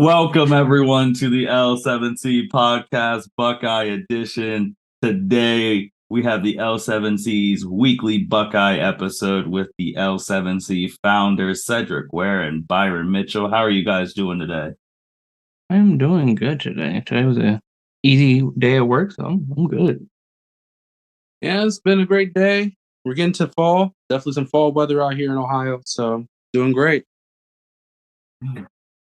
Welcome everyone to the L7C podcast Buckeye edition. Today we have the L7C's weekly Buckeye episode with the L7C founders Cedric and Byron Mitchell. How are you guys doing today? I'm doing good today. Today was a easy day at work, so I'm good. Yeah, it's been a great day. We're getting to fall. Definitely some fall weather out here in Ohio, so doing great.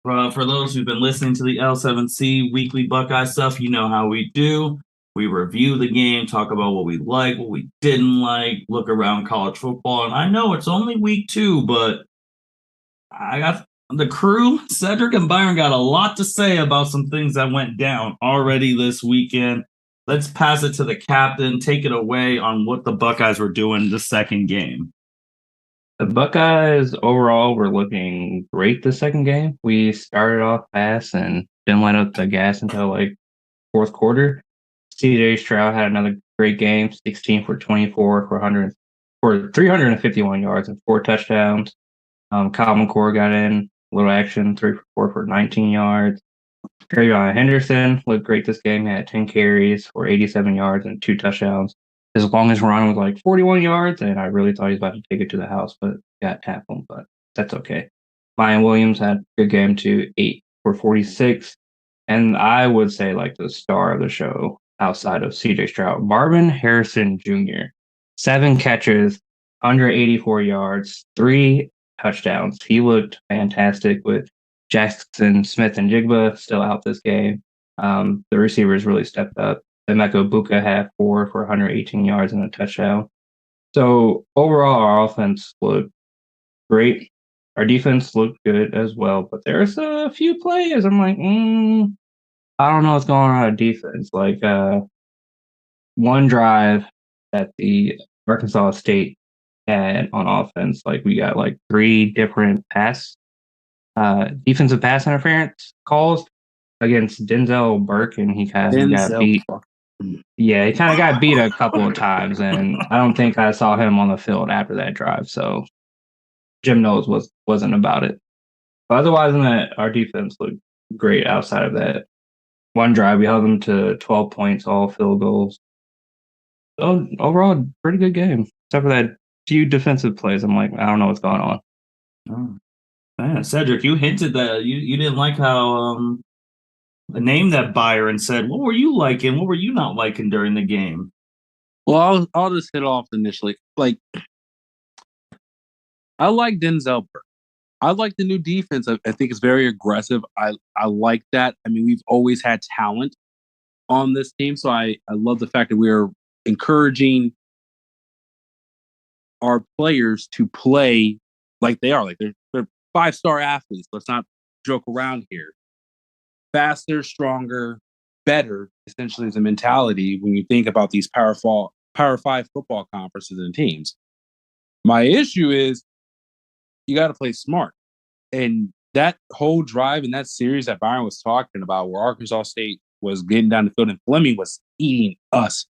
For those who've been listening to the L7C weekly Buckeye stuff, you know how we do. We review the game, talk about what we like, what we didn't like, look around college football. And I know it's only week 2, but I got the crew, Cedric and Byron, got a lot to say about some things that went down already this weekend. Let's pass it to the captain. Take it away on what the Buckeyes were doing the second game. The Buckeyes overall were looking great the second game. We started off fast and didn't let up the gas until like fourth quarter. CJ Stroud had another great game, 16 for 24 for 351 yards and 4 touchdowns. Kyle McCord got in, a little action, 3 for 4 for 19 yards. Marvin Henderson looked great this game. He had 10 carries for 87 yards and 2 touchdowns. His longest run was like 41 yards, and I really thought he was about to take it to the house, but got tackled, but that's okay. Ryan Williams had a good game too, 8 for 46. And I would say like the star of the show outside of CJ Stroud, Marvin Harrison Jr. 7 catches, under 84 yards, 3 touchdowns. He looked fantastic with Jackson Smith and Jigba still out this game. The receivers really stepped up. Emeka Buka had 4 for 118 yards and a touchdown. So overall, our offense looked great. Our defense looked good as well, but there's a few plays I'm like, I don't know what's going on defense. Like one drive that the Arkansas State had on offense, like we got like 3 different defensive pass interference calls against Denzel Burke, and he kind of got beat. Yeah, he kind of got beat a couple of times, and I don't think I saw him on the field after that drive. So Jim Knowles wasn't about it. But otherwise than that, our defense looked great outside of that. One drive, we held them to 12 points, all field goals. So overall, pretty good game. Except for that few defensive plays. I'm like, I don't know what's going on. Oh, man, Cedric, you hinted that you didn't like how the name that Byron said. What were you liking? What were you not liking during the game? Well, I'll just hit off initially. Like, I like Denzel Burke. I like the new defense. I think it's very aggressive. I like that. I mean, we've always had talent on this team, so I love the fact that we are encouraging our players to play like they are. Like they're 5-star athletes. Let's not joke around here. Faster, stronger, better, essentially, is a mentality when you think about these Power 5 football conferences and teams. My issue is you got to play smart. And that whole drive in that series that Byron was talking about, where Arkansas State was getting down the field and Fleming was eating us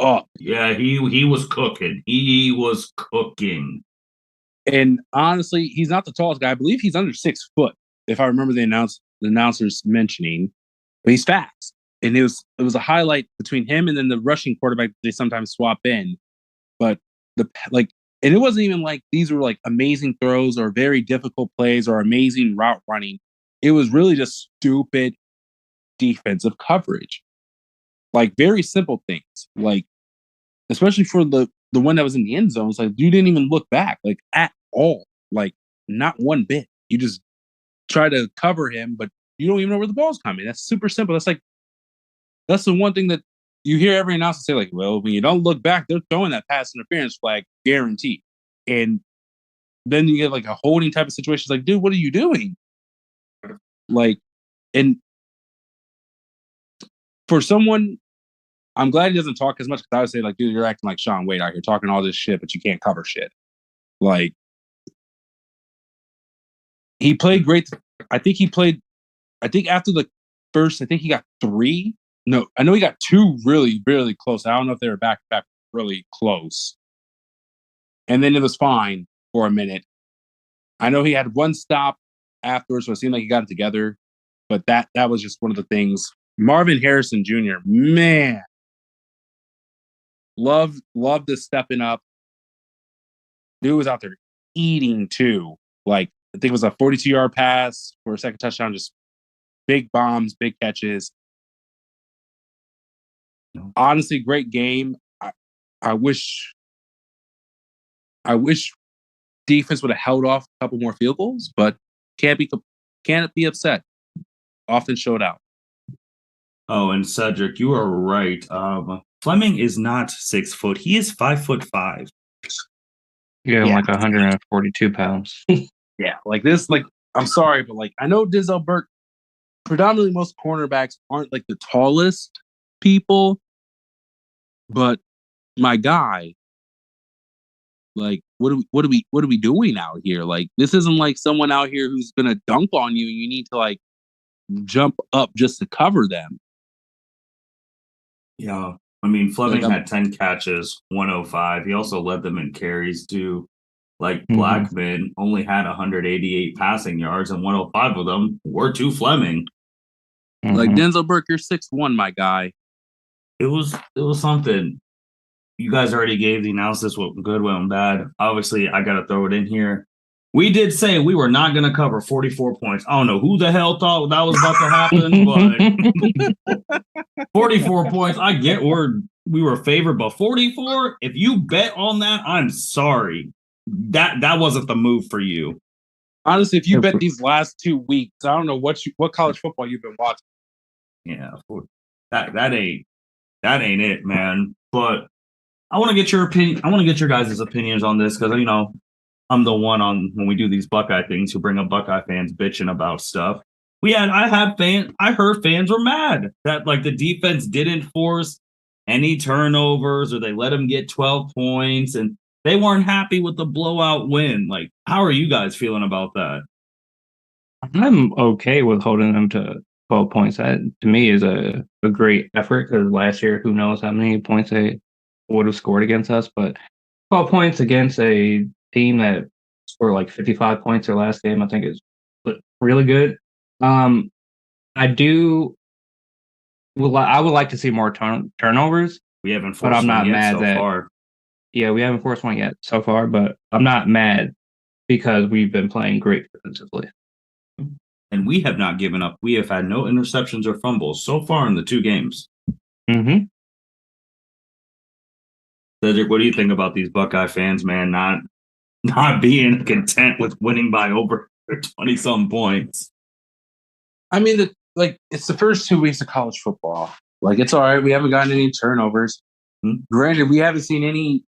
up. Yeah, he was cooking. He was cooking. And honestly, he's not the tallest guy. I believe he's under 6 foot, if I remember the announcers mentioning. But he's fast. And it was a highlight between him and then the rushing quarterback they sometimes swap in. But and it wasn't even like these were like amazing throws or very difficult plays or amazing route running. It was really just stupid defensive coverage. Like very simple things. Like, especially for the one that was in the end zone, it's like you didn't even look back, like at all. Like not one bit. You just try to cover him, but you don't even know where the ball's coming. That's super simple. That's the one thing that you hear every announcer say, like, well, when you don't look back, they're throwing that pass interference flag, guaranteed. And then you get like a holding type of situation. It's like, dude, what are you doing? Like, and for someone, I'm glad he doesn't talk as much, because I would say, like, dude, you're acting like Sean Wade out here talking all this shit, but you can't cover shit. Like, he played great. I think after the first, I think he got 3. No, I know he got 2 really, really close. I don't know if they were back to back really close. And then it was fine for a minute. I know he had one stop afterwards, so it seemed like he got it together. But that was just one of the things. Marvin Harrison Jr., man, love this stepping up. Dude was out there eating too. Like, I think it was a 42-yard pass for a second touchdown, just big bombs, big catches. Honestly, great game. I wish defense would have held off a couple more field goals, but can't be upset. Often showed out. Oh, and Cedric, you are right. Fleming is not 6 foot. He is 5'5". Yeah, like 142 pounds. Yeah, like this. Like, I'm sorry, but like I know Denzel Burke. Predominantly, most cornerbacks aren't like the tallest people, but my guy, like, what are we doing out here? Like, this isn't like someone out here who's gonna dunk on you. You need to like jump up just to cover them. Yeah, I mean, Fleming had 10 catches, 105. He also led them in carries too. Like, Blackman only had 188 passing yards, and 105 of them were to Fleming. Like, Denzel Burke, you're 6'1", my guy. It was something. You guys already gave the analysis what good, what bad. Obviously, I got to throw it in here. We did say we were not going to cover 44 points. I don't know who the hell thought that was about to happen, but 44 points, I get we were favored, but 44, if you bet on that, I'm sorry. That wasn't the move for you. Honestly, if you bet these last 2 weeks, I don't know what college football you've been watching. Yeah, that ain't it, man. But I want to get your opinion. I want to get your guys' opinions on this because I'm the one on when we do these Buckeye things who bring up Buckeye fans bitching about stuff. I heard fans were mad that like the defense didn't force any turnovers or they let them get 12 points and they weren't happy with the blowout win. Like, how are you guys feeling about that? I'm okay with holding them to 12 points. That to me is a great effort because last year, who knows how many points they would have scored against us, but 12 points against a team that scored like 55 points their last game, I think is really good. I would like to see more turnovers. We haven't forced I'm not mad so far. Yeah, we haven't forced one yet so far, but I'm not mad because we've been playing great defensively. And we have not given up. We have had no interceptions or fumbles so far in the 2 games. Mm-hmm. Cedric, what do you think about these Buckeye fans, man, not being content with winning by over 20-some points? I mean, it's the first 2 weeks of college football. Like, it's all right. We haven't gotten any turnovers. Granted, we haven't seen any.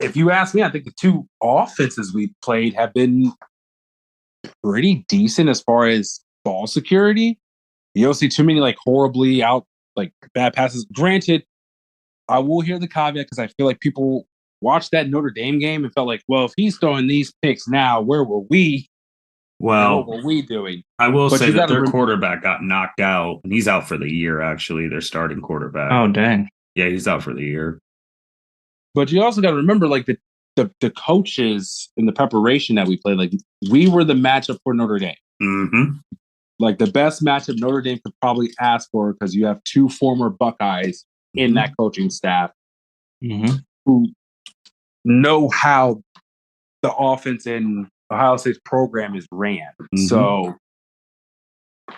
If you ask me, I think the 2 offenses we played have been pretty decent as far as ball security. You don't see too many like horribly out like bad passes. Granted, I will hear the caveat because I feel like people watched that Notre Dame game and felt like, well, if he's throwing these picks now, where were we? Well, what were we doing? I will say that their quarterback got knocked out, and he's out for the year, actually, their starting quarterback. Oh, dang. Yeah, he's out for the year. But you also got to remember, like, the coaches in the preparation that we played, like, we were the matchup for Notre Dame. Mm-hmm. Like, the best matchup Notre Dame could probably ask for because you have 2 former Buckeyes in that coaching staff who know how the offense in Ohio State's program is ran. So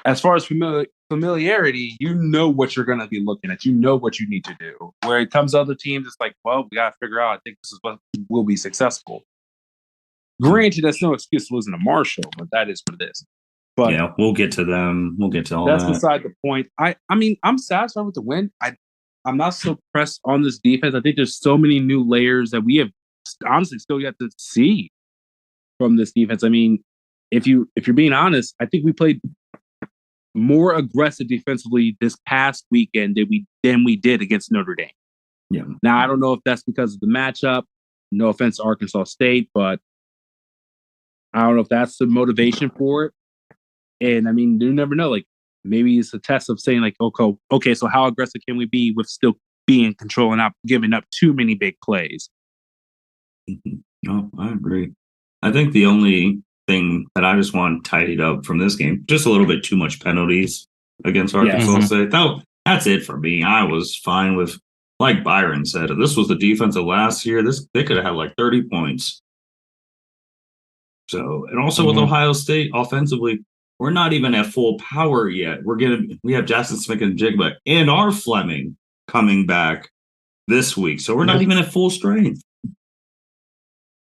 as far as familiarity, you know what you're going to be looking at. You know what you need to do. Where it comes to other teams, it's like, well, we got to figure out. I think this is what will be successful. Granted, that's no excuse to losing to Marshall, but that is what it is. But yeah, we'll get to them. We'll get to all that. That's beside the point. I mean, I'm satisfied with the win. I'm not so pressed on this defense. I think there's so many new layers that we have honestly still yet to see from this defense. I mean, if you're being honest, I think we played more aggressive defensively this past weekend than we did against Notre Dame. Yeah. Now, I don't know if that's because of the matchup. No offense to Arkansas State, but I don't know if that's the motivation for it. And I mean, you never know. Like, maybe it's a test of saying, like, okay, so how aggressive can we be with still being in control and not giving up too many big plays? No, I agree. I think the only thing that I just want tidied up from this game. Just a little bit too much penalties against Arkansas Yes. State. That's it for me. I was fine with, like Byron said, if this was the defense of last year, they could have had like 30 points. So, and also with Ohio State offensively, we're not even at full power yet. We have Jackson Smith and Jigba and our Fleming coming back this week. So we're not even at full strength.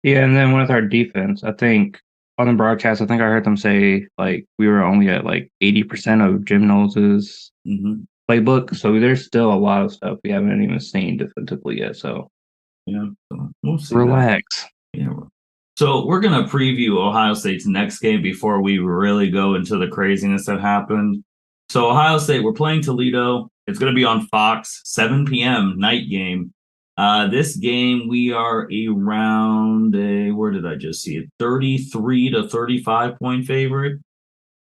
Yeah, and then with our defense, I think on the broadcast, I think I heard them say like we were only at like 80% of Jim Knowles' playbook. So there's still a lot of stuff we haven't even seen defensively yet. So we'll see. Relax. Yeah. So we're gonna preview Ohio State's next game before we really go into the craziness that happened. So Ohio State, we're playing Toledo. It's gonna be on Fox, 7 p.m. night game. This game, we are around where did I just see it? 33 to 35 point favorite.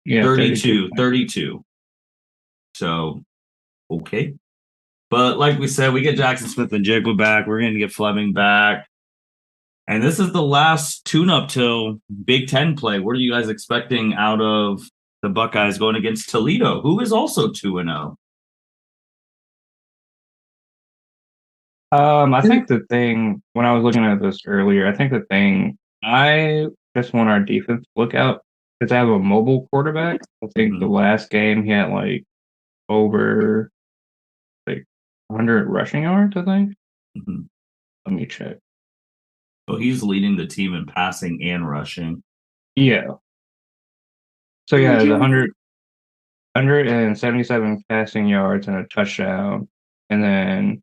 Yeah, 32. So, okay. But like we said, we get Jackson Smith and Jigba back. We're going to get Fleming back. And this is the last tune-up till Big Ten play. What are you guys expecting out of the Buckeyes going against Toledo, who is also 2-0? I think the thing, when I was looking at this earlier, I think the thing I just want our defense to look out is to have a mobile quarterback. I think the last game he had like over like 100 rushing yards, I think. Let me check. So he's leading the team in passing and rushing. Yeah. So yeah, the 177 passing yards and a touchdown, and then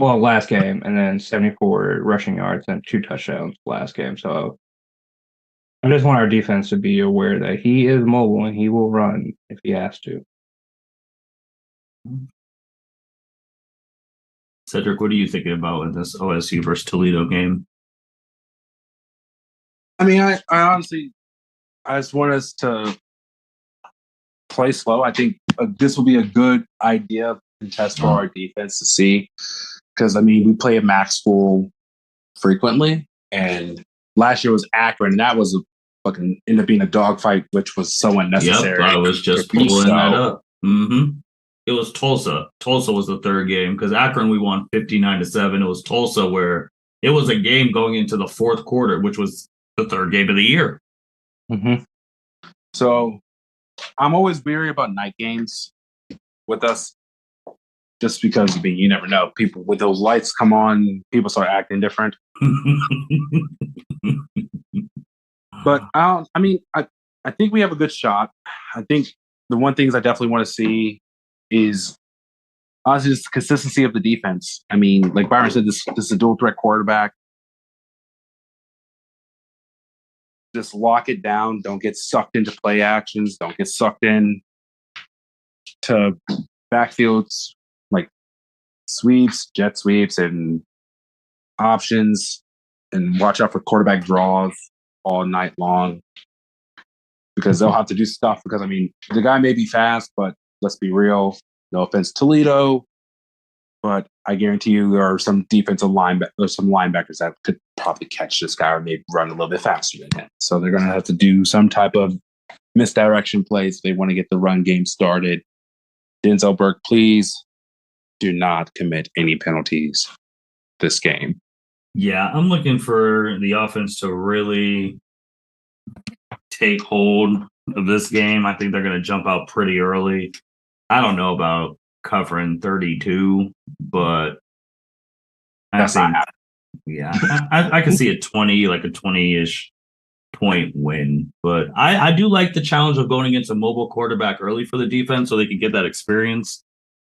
last game, and then 74 rushing yards and 2 touchdowns last game. So I just want our defense to be aware that he is mobile and he will run if he has to. Cedric, what are you thinking about in this OSU versus Toledo game? I mean, I honestly, I just want us to play slow. I think this will be a good idea and test for our defense to see. Because, I mean, we play at max school frequently. And last year was Akron. And that was fucking ended up being a dogfight, which was so unnecessary. Yep, I was just pulling that up. It was Tulsa. Tulsa was the third game. Because Akron, we won 59-7. It was Tulsa where it was a game going into the fourth quarter, which was the third game of the year. So I'm always weary about night games with us. Just because, I mean, you never know. People, with those lights come on, people start acting different. But I think we have a good shot. I think the one things I definitely want to see is honestly just the consistency of the defense. I mean, like Byron said, this is a dual threat quarterback. Just lock it down. Don't get sucked into play actions. Don't get sucked in to backfields like sweeps, jet sweeps, and options, and watch out for quarterback draws all night long because they'll have to do stuff. Because, I mean, the guy may be fast, but let's be real. No offense, Toledo, but I guarantee you there are some defensive linebackers that could probably catch this guy or maybe run a little bit faster than him. So they're going to have to do some type of misdirection plays if they want to get the run game started. Denzel Burke, please do not commit any penalties this game. Yeah, I'm looking for the offense to really take hold of this game. I think they're going to jump out pretty early. I don't know about covering 32, but I think, I can see a 20-ish point win. But I do like the challenge of going against a mobile quarterback early for the defense so they can get that experience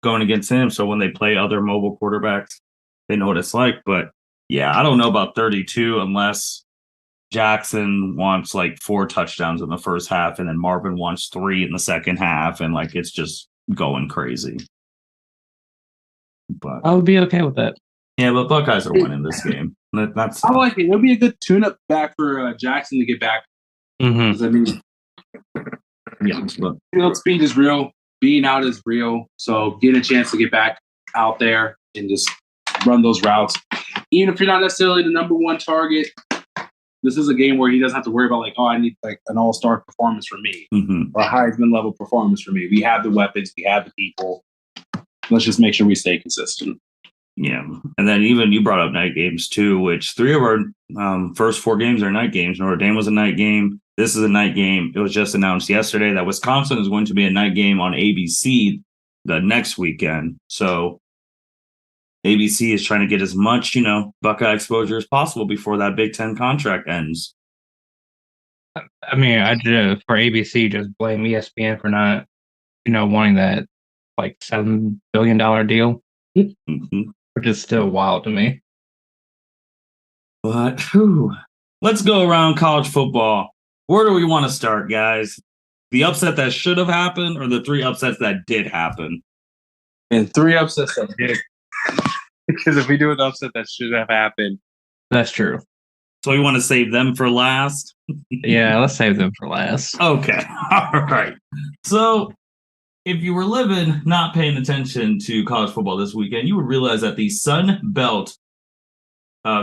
going against him. So when they play other mobile quarterbacks, they know what it's like. But yeah, I don't know about 32 unless Jackson wants like 4 touchdowns in the first half and then Marvin wants 3 in the second half. And like, it's just going crazy. But I would be okay with that. Yeah, but Buckeyes are winning this game. That's I like it. It'll be a good tune-up back for Jackson to get back. I mean, field speed is real. Being out is real. So getting a chance to get back out there and just run those routes, even if you're not necessarily the number one target, This is a game where he doesn't have to worry about like, oh, I need like an all-star performance from me or a Heisman level performance from me. We have the weapons, we have the people. Let's just make sure we stay consistent. Yeah, and then even you brought up night games too, which 3 of our first 4 games are night games. Notre Dame was a night game. This is a night game. It was just announced yesterday that Wisconsin is going to be a night game on ABC the next weekend. So ABC is trying to get as much, Buckeye exposure as possible before that Big Ten contract ends. I mean, I just for ABC just blame ESPN for not, wanting that like $7 billion deal, which is still wild to me. But let's go around college football. Where do we want to start, guys? The upset that should have happened, or the 3 upsets that did happen? And 3 upsets that did. Because if we do an upset that should have happened. That's true. So we want to save them for last? Yeah, let's save them for last. Okay. All right. So if you were living, not paying attention to college football this weekend, you would realize that the Sunbelt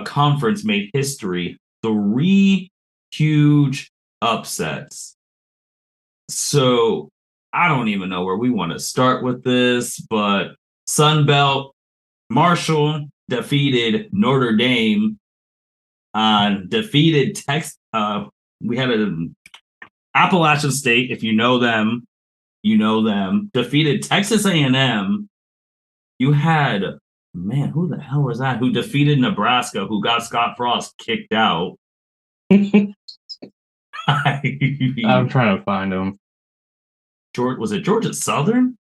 Conference made history. 3 huge upsets. So I don't even know where we want to start with this, but Sunbelt, Marshall defeated Notre Dame, defeated Texas. We had an Appalachian State, if you know them, defeated Texas A&M. You had, man, who the hell was that? Who defeated Nebraska, who got Scott Frost kicked out. I'm trying to find them. Was it Georgia Southern?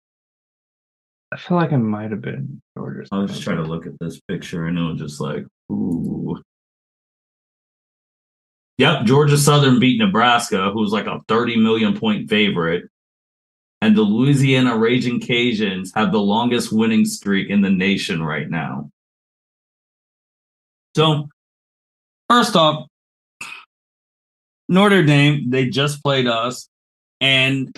I feel like it might have been Georgia Southern. I was just trying to look at this picture and it was just like, ooh. Yep, Georgia Southern beat Nebraska, who was like a 30 million point favorite. And the Louisiana Raging Cajuns have the longest winning streak in the nation right now. So, first off, Notre Dame, they just played us. And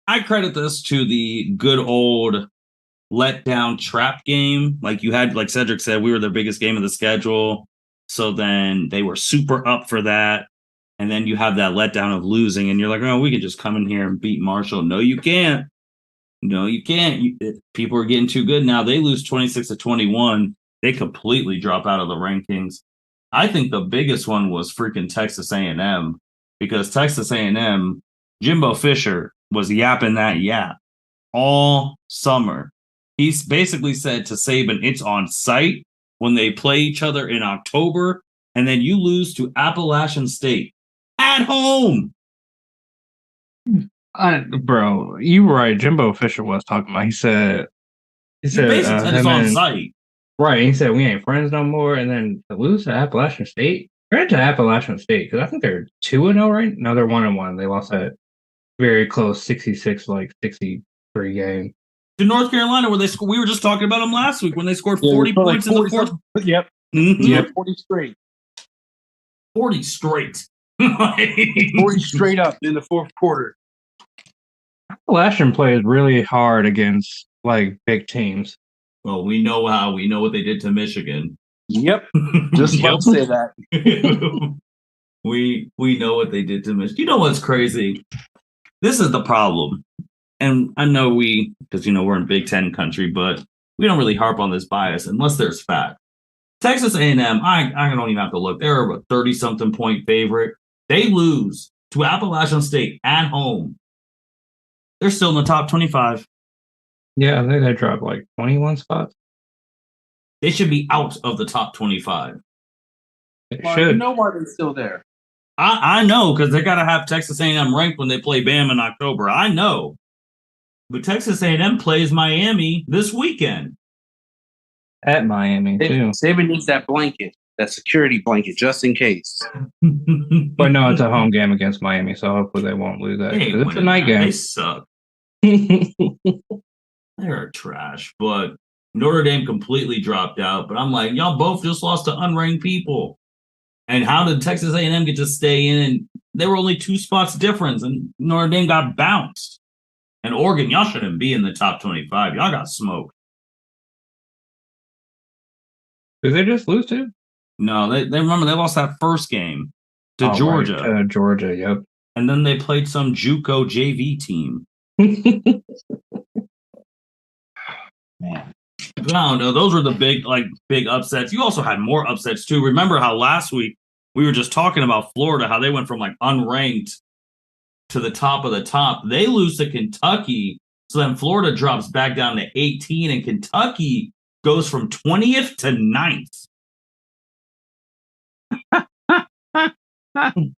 I credit this to the good old letdown trap game. Like you had, like Cedric said, we were their biggest game of the schedule. So then they were super up for that. And then you have that letdown of losing, and you're like, oh, we could just come in here and beat Marshall. No, you can't. No, you can't. People are getting too good now. They lose 26-21. They completely drop out of the rankings. I think the biggest one was freaking Texas A&M, because Texas A&M, Jimbo Fisher was yapping that yap all summer. He's basically said to Saban, it's on site when they play each other in October, and then you lose to Appalachian State at home. Bro, you were right. Jimbo Fisher was talking about. He said Basically said it's on site. Right. He said we ain't friends no more. And then to lose to Appalachian State. Granted to Appalachian State, because I think they're 2-0, right? No, they're 1-1. They lost that very close 66, like 63 game. To North Carolina, where we were just talking about them last week when they scored 40 points in the fourth. Yep. Mm-hmm. Yep. 40 straight. 40 straight. 40 straight up in the fourth quarter. Appalachian plays really hard against like big teams. Well, we know what they did to Michigan. Yep. Just about to say that. We know what they did to Michigan. You know what's crazy? This is the problem. And I know because we're in Big Ten country, but we don't really harp on this bias unless there's fact. Texas A&M, I don't even have to look. They're a 30-something point favorite. They lose to Appalachian State at home. They're still in the top 25. Yeah, I think they dropped like 21 spots. They should be out of the top 25. They should. You know why they're still there. I know, because they got to have Texas A&M ranked when they play Bama in October. I know. But Texas A&M plays Miami this weekend. At Miami, too. Saban needs that blanket, that security blanket, just in case. But no, it's a home game against Miami, so hopefully they won't lose that. It's a night game. They suck. They're trash. But Notre Dame completely dropped out. But I'm like, y'all both just lost to unranked people. And how did Texas A&M get to stay in? And they were only 2 spots difference, and Notre Dame got bounced. And Oregon, y'all shouldn't be in the top 25. Y'all got smoked. Did they just lose to? No, they remember they lost that first game to Georgia. Right, to Georgia, yep. And then they played some JUCO JV team. Man. No, those were the big upsets. You also had more upsets too. Remember how last week we were just talking about Florida, how they went from like unranked to the top of the top. They lose to Kentucky, so then Florida drops back down to 18, and Kentucky goes from 20th to 9th.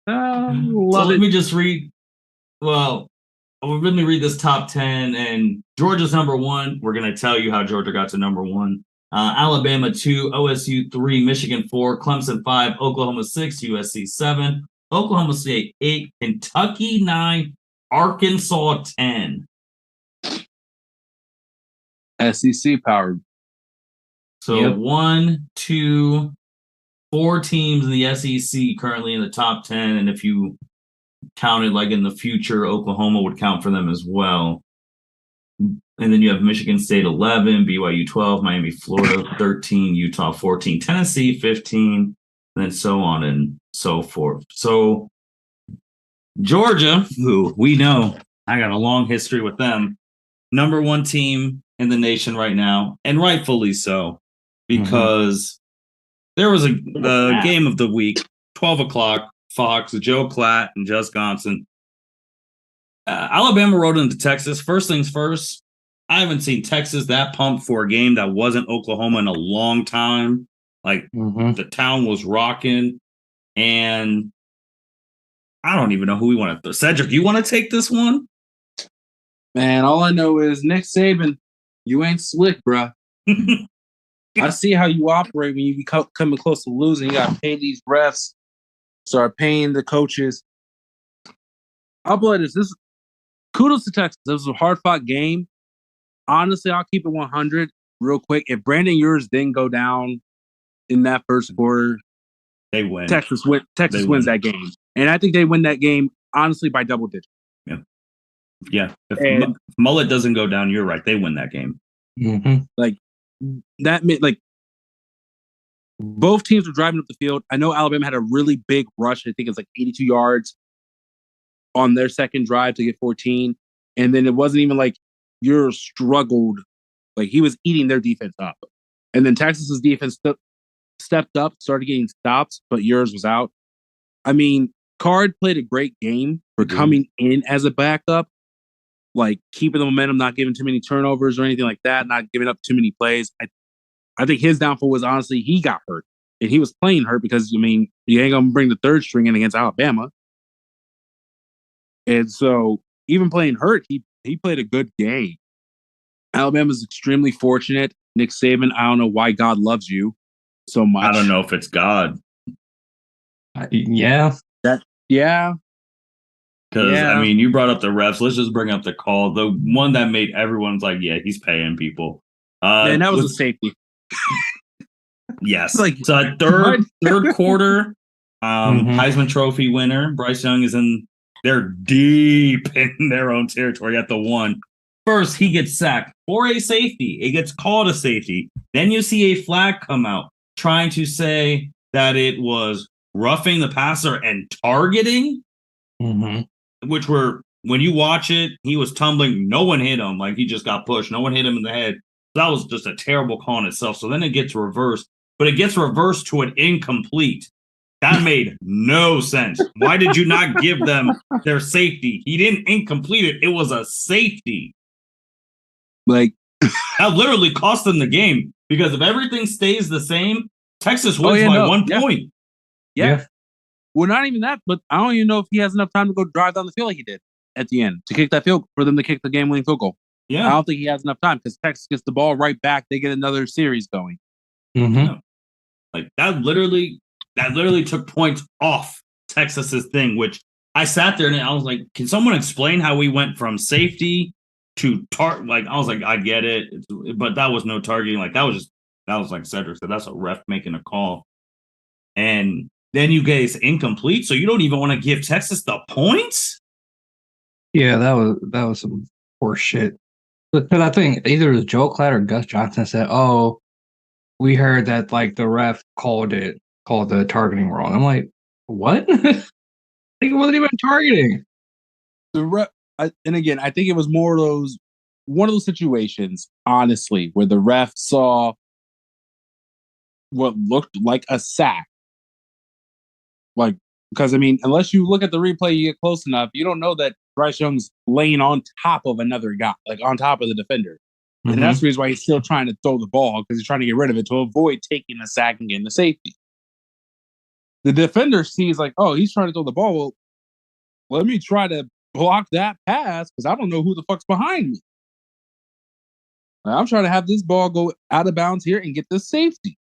So let me just read. Well, let me read this top 10. And Georgia's number 1. We're going to tell you how Georgia got to number 1. Alabama 2, OSU 3, Michigan 4, Clemson 5, Oklahoma 6, USC 7, Oklahoma State 8, Kentucky 9, Arkansas 10. SEC powered. So 1, 2, 4 teams in the SEC currently in the top 10. And if you counted like in the future, Oklahoma would count for them as well. And then you have Michigan State 11, BYU 12, Miami, Florida 13, Utah 14, Tennessee 15, and then so on and so forth. So Georgia, who we know, I got a long history with them, number 1 team in the nation right now, and rightfully so, because there was a game of the week, 12 o'clock, Fox, Joe Klatt and Jus Gonson. Alabama rode into Texas. First things first, I haven't seen Texas that pumped for a game that wasn't Oklahoma in a long time. Like, the town was rocking, and I don't even know who we want to. Cedric, you want to take this one? Man, all I know is Nick Saban, you ain't slick, bruh. I see how you operate when you be coming close to losing. You got to pay these refs, start paying the coaches. I'll play this. Kudos to Texas. This was a hard-fought game. Honestly, I'll keep it 100 real quick. If Brandon Ewers didn't go down in that first quarter, they win. Texas wins that game. And I think they win that game, honestly, by double digits. Yeah. If Mullet doesn't go down, you're right. They win that game. Like, that meant, like, both teams were driving up the field. I know Alabama had a really big rush. I think it's like 82 yards on their second drive to get 14. And then it wasn't even like Ewers struggled. Like, he was eating their defense up. And then Texas's defense stepped up, started getting stops, but Ewers was out. I mean, Card played a great game for coming in as a backup, like keeping the momentum, not giving too many turnovers or anything like that, not giving up too many plays. I think his downfall was honestly he got hurt. And he was playing hurt because, I mean, you ain't going to bring the third string in against Alabama. And so even playing hurt, he played a good game. Alabama's extremely fortunate. Nick Saban, I don't know why God loves you so much. I don't know if it's God. Yeah. Yeah. Because, I mean, you brought up the refs. Let's just bring up the call. The one that made everyone's like, yeah, he's paying people. And that was a safety. Yes. So third quarter, Heisman Trophy winner, Bryce Young they're deep in their own territory at the 1. First, he gets sacked for a safety. It gets called a safety. Then you see a flag come out trying to say that it was roughing the passer and targeting, which when you watch it, he was tumbling. No one hit him. Like, he just got pushed. No one hit him in the head. That was just a terrible call in itself. So then it gets reversed, but it gets reversed to an incomplete. That made no sense. Why did you not give them their safety? He didn't incomplete it. It was a safety. Like, that literally cost them the game, because if everything stays the same, Texas wins by 1 point. Yeah. Well, not even that, but I don't even know if he has enough time to go drive down the field like he did at the end to kick that field for them to kick the game-winning field goal. Yeah. I don't think he has enough time because Texas gets the ball right back. They get another series going. Yeah. Like, that literally took points off Texas's thing, which I sat there and I was like, can someone explain how we went from safety to like, I was like, I get it, but that was no targeting. Like, that was like Cedric said, that's a ref making a call. And then you guys incomplete, so you don't even want to give Texas the points? Yeah, that was some poor shit. Because I think either it was Joe Klatt or Gus Johnson said, "Oh, we heard that like the ref called it called the targeting wrong. I'm like, what? Like, it wasn't even targeting. And again, I think it was more of one of those situations, honestly, where the ref saw what looked like a sack. Like, because I mean, unless you look at the replay, you get close enough, you don't know that Bryce Young's laying on top of another guy, like on top of the defender. And that's the reason why he's still trying to throw the ball, because he's trying to get rid of it to avoid taking a sack and getting the safety. The defender sees like, oh, he's trying to throw the ball. Well, let me try to block that pass because I don't know who the fuck's behind me. I'm trying to have this ball go out of bounds here and get the safety.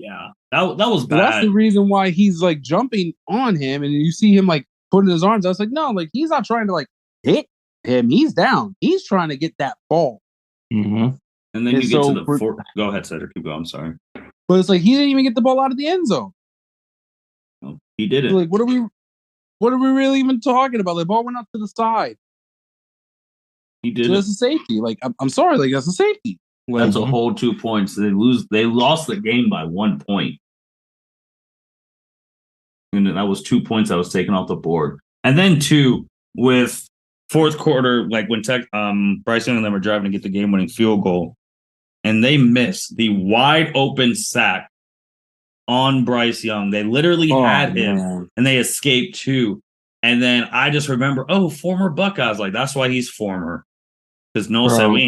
Yeah, that was bad. So that's the reason why he's like jumping on him, and you see him like putting his arms. I was like, no, like he's not trying to like hit him. He's down. He's trying to get that ball. Mm-hmm. And then you get to the fourth. Go ahead, Cedric. Keep going. I'm sorry. But it's like he didn't even get the ball out of the end zone. No, he didn't. So like, what are we really even talking about? The ball went up to the side. He did. So that's a safety. Like, I'm sorry, like that's a safety. Like, that's a whole 2 points. They lost the game by 1 point. And that was 2 points that was taken off the board. And then with fourth quarter, like when Bryce Young and them were driving to get the game-winning field goal, and they missed the wide open sack on Bryce Young. They literally had him, and they escaped too. And then I just remember, former Buckeyes. Like, that's why he's former. Because Noah said we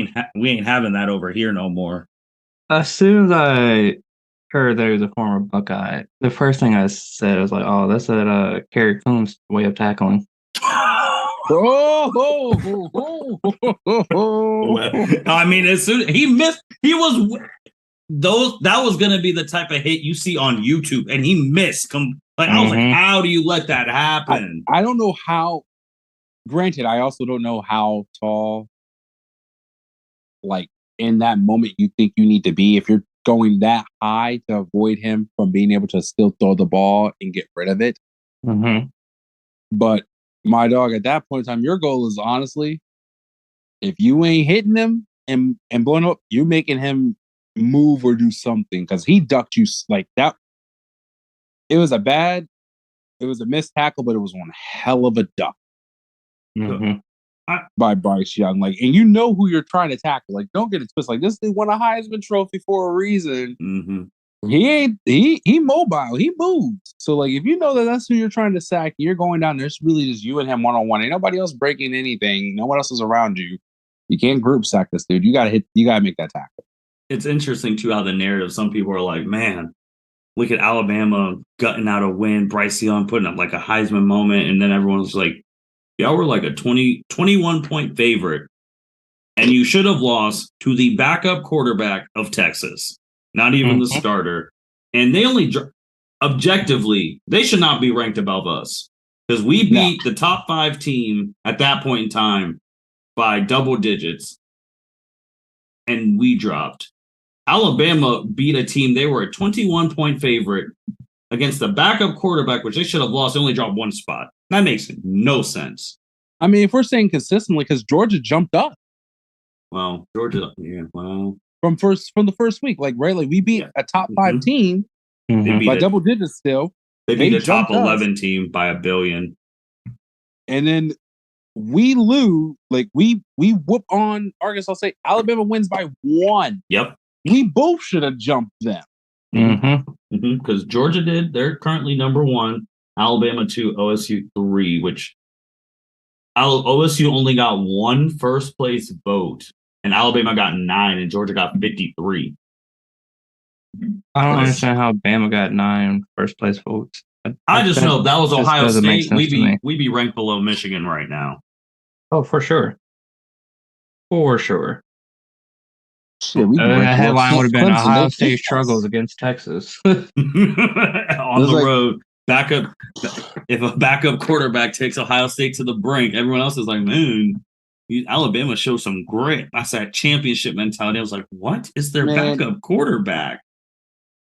ain't having that over here no more. As soon as I heard there was a former Buckeye, the first thing I said was like, "Oh, that's that Kerry Coombs way of tackling." I mean, as soon he missed, that was gonna be the type of hit you see on YouTube, and he missed. I was like, how do you let that happen? I don't know how. Granted, I also don't know how tall, like in that moment, you think you need to be if you're going that high to avoid him from being able to still throw the ball and get rid of it. But my dog, at that point in time, your goal is honestly, if you ain't hitting him and blowing up, you're making him move or do something, because he ducked you like that. It was a missed tackle, but it was one hell of a duck by Bryce Young. Like, and you know who you're trying to tackle. Like, don't get it twisted. Like, this dude won a Heisman Trophy for a reason. He mobile. He moves. So like, if you know that that's who you're trying to sack, you're going down there. It's really just you and him one-on-one. Ain't nobody else breaking anything. No one else is around you. You can't group sack this dude. You gotta make that tackle. It's interesting too how the narrative. Some people are like, man, look at Alabama gutting out a win, Bryce Young putting up like a Heisman moment, and then everyone's like, y'all were like a 21 point favorite, and you should have lost to the backup quarterback of Texas, not even the starter. And they only objectively, they should not be ranked above us, because we beat the top 5 team at that point in time by double digits, and we dropped. Alabama beat a team, they were a 21 point favorite against the backup quarterback, which they should have lost. They only dropped 1 spot. That makes no sense. I mean, if we're saying consistently, because Georgia jumped up. Well, Georgia, yeah, well, from the first week, like right, like we beat a top 5 team by double digits. Still, they beat a top 11 team by $1 billion, and then we lose. Like we whoop on Arkansas State. Alabama wins by 1. Yep, we both should have jumped them. Because Georgia did. They're currently number 1. Alabama 2, OSU 3. Which OSU only got 1 first place vote, and Alabama got 9, and Georgia got 53. I don't understand how Bama got 9 first place votes. I just know if that was Ohio State, we'd be ranked below Michigan right now. Oh, for sure. For sure. Shit, the headline would have been Ohio State struggles against Texas. On the road. If a backup quarterback takes Ohio State to the brink, everyone else is like, man, Alabama shows some grit. That's that championship mentality. I was like, what is their backup quarterback?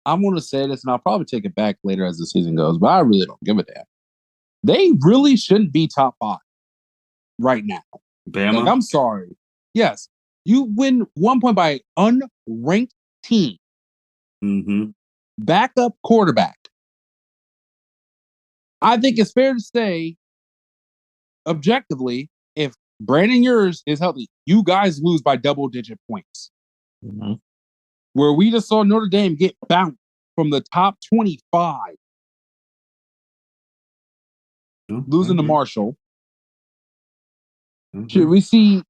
I'm going to say this, and I'll probably take it back later as the season goes, but I really don't give a damn. They really shouldn't be top 5 right now. Bama? Like, I'm sorry. Yes, you win 1 point by unranked team. Backup quarterback. I think it's fair to say, objectively, if Brandon Yours is healthy, you guys lose by double-digit points. Mm-hmm. Where we just saw Notre Dame get bounced from the top 25, losing to Marshall. Mm-hmm.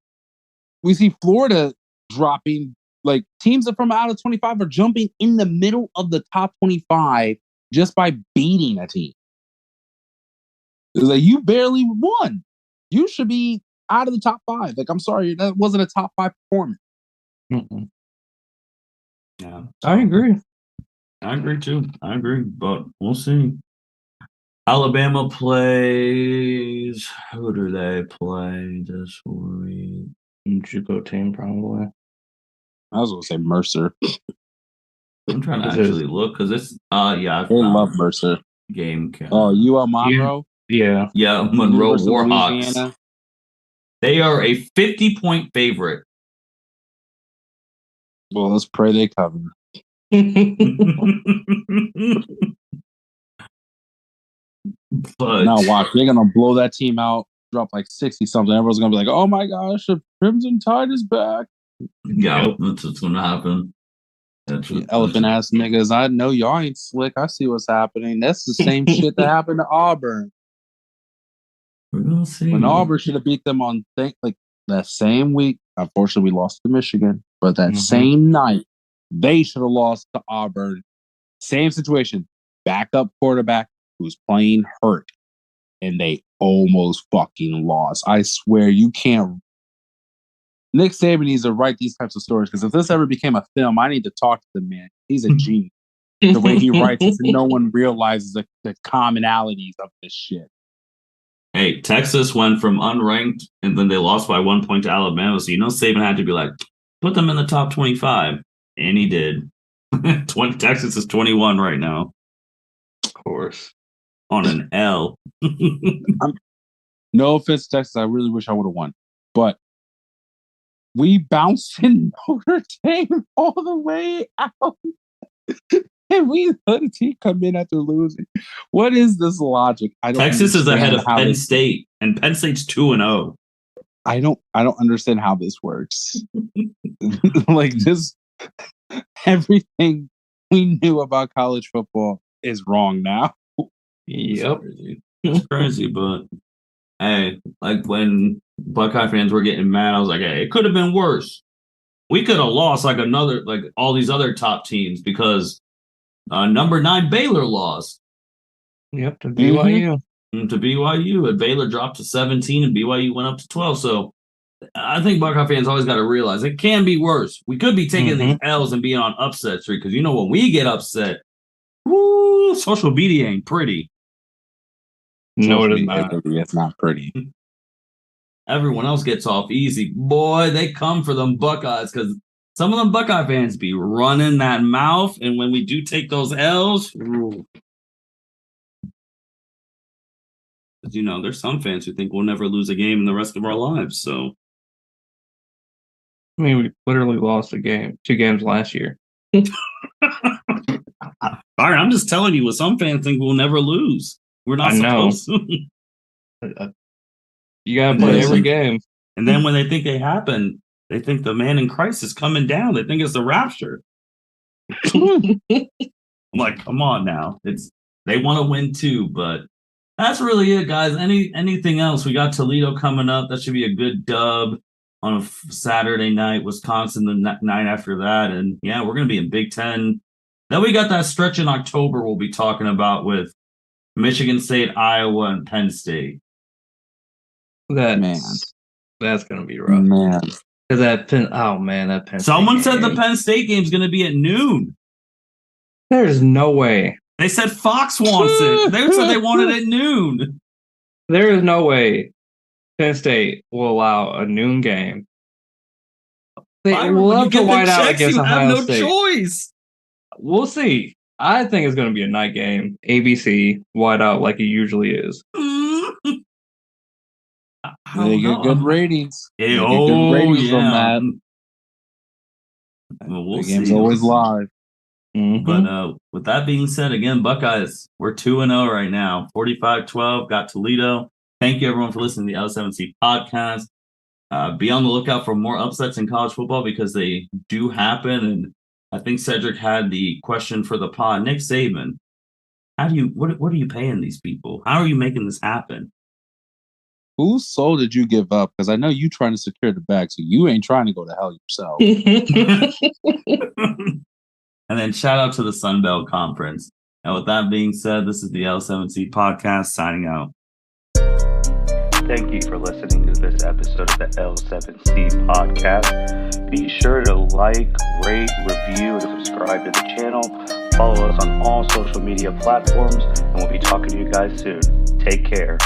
We see Florida dropping, like teams that from out of 25 are jumping in the middle of the top 25 just by beating a team. It's like you barely won. You should be out of the top 5. Like, I'm sorry, that wasn't a top 5 performance. Mm-mm. Yeah, I agree. I agree too. I agree, but we'll see. Alabama plays. Who do they play this week? JUCO team, probably. I was going to say Mercer. I'm trying to actually look because it's I love Mercer. Game count. Oh, UL Monroe? Yeah. Yeah, Monroe University of Warhawks. Louisiana. They are a 50-point favorite. Well, let's pray they cover. But now watch, they're gonna blow that team out, drop like 60 something. Everyone's gonna be like, "Oh my gosh, the Crimson Tide is back." Yeah, that's what's gonna happen. Elephant ass niggas. I know y'all ain't slick. I see what's happening. That's the same shit that happened to Auburn. We're gonna see. When Auburn should have beat them on like that same week. Unfortunately, we lost to Michigan, but that same night they should have lost to Auburn. Same situation. Backup quarterback who's playing hurt, and they almost fucking lost. I swear you can't. Nick Saban needs to write these types of stories because if this ever became a film, I need to talk to the man. He's a genius. The way he writes it, no one realizes the commonalities of this shit. Hey, Texas went from unranked and then they lost by 1 point to Alabama. So Saban had to be like, put them in the top 25. And he did. Texas is 21 right now. Of course. On an L. No offense to Texas. I really wish I would have won. But we bounced in Notre Dame all the way out. And we let a team come in after losing. What is this logic? Texas is ahead of Penn State, and Penn State's 2-0. I don't understand how this works. Like this, everything we knew about college football is wrong now. Yep. It's crazy, but hey, like when Buckeye fans were getting mad, I was like, hey, it could have been worse. We could have lost like all these other top teams because number 9 Baylor lost. Yep, to BYU. To BYU, and Baylor dropped to 17, and BYU went up to 12. So I think Buckeye fans always got to realize it can be worse. We could be taking these L's and being on upset streak because when we get upset, woo, social media ain't pretty. No, it is not. It's not pretty. Everyone else gets off easy. Boy, they come for them Buckeyes because some of them Buckeye fans be running that mouth, and when we do take those L's, there's some fans who think we'll never lose a game in the rest of our lives. So, I mean, we literally lost 2 games last year. All right, I'm just telling you, some fans think we'll never lose. We're not supposed to. You gotta play every game. And then when they think they happen, they think the man in Christ is coming down. They think it's the rapture. I'm like, come on now. They want to win too, but that's really it, guys. Anything else? We got Toledo coming up. That should be a good dub on a Saturday night. Wisconsin the night after that, and yeah, we're gonna be in Big Ten. Then we got that stretch in October we'll be talking about with Michigan State, Iowa, and Penn State. That's gonna be rough. Man, because that Penn. Someone said the Penn State game's gonna be at noon. There's no way. They said Fox wants it. They said they want it at noon. There is no way Penn State will allow a noon game. They love to white out against Ohio State. You have no choice. We'll see. I think it's going to be a night game. ABC white out like it usually is. They get good ratings. From that. Well, the game's always live. But with that being said, again, Buckeyes, we're 2-0 right now. 45-12, got Toledo. Thank you, everyone, for listening to the L7C podcast. Be on the lookout for more upsets in college football because they do happen. And I think Cedric had the question for the pod. Nick Saban, what are you paying these people? How are you making this happen? Whose soul did you give up? Because I know you trying to secure the bag, so you ain't trying to go to hell yourself. And then shout out to the Sunbelt Conference. And with that being said, this is the L7C podcast signing out. Thank you for listening to this episode of the L7C podcast. Be sure to like, rate, review, and subscribe to the channel. Follow us on all social media platforms, and we'll be talking to you guys soon. Take care.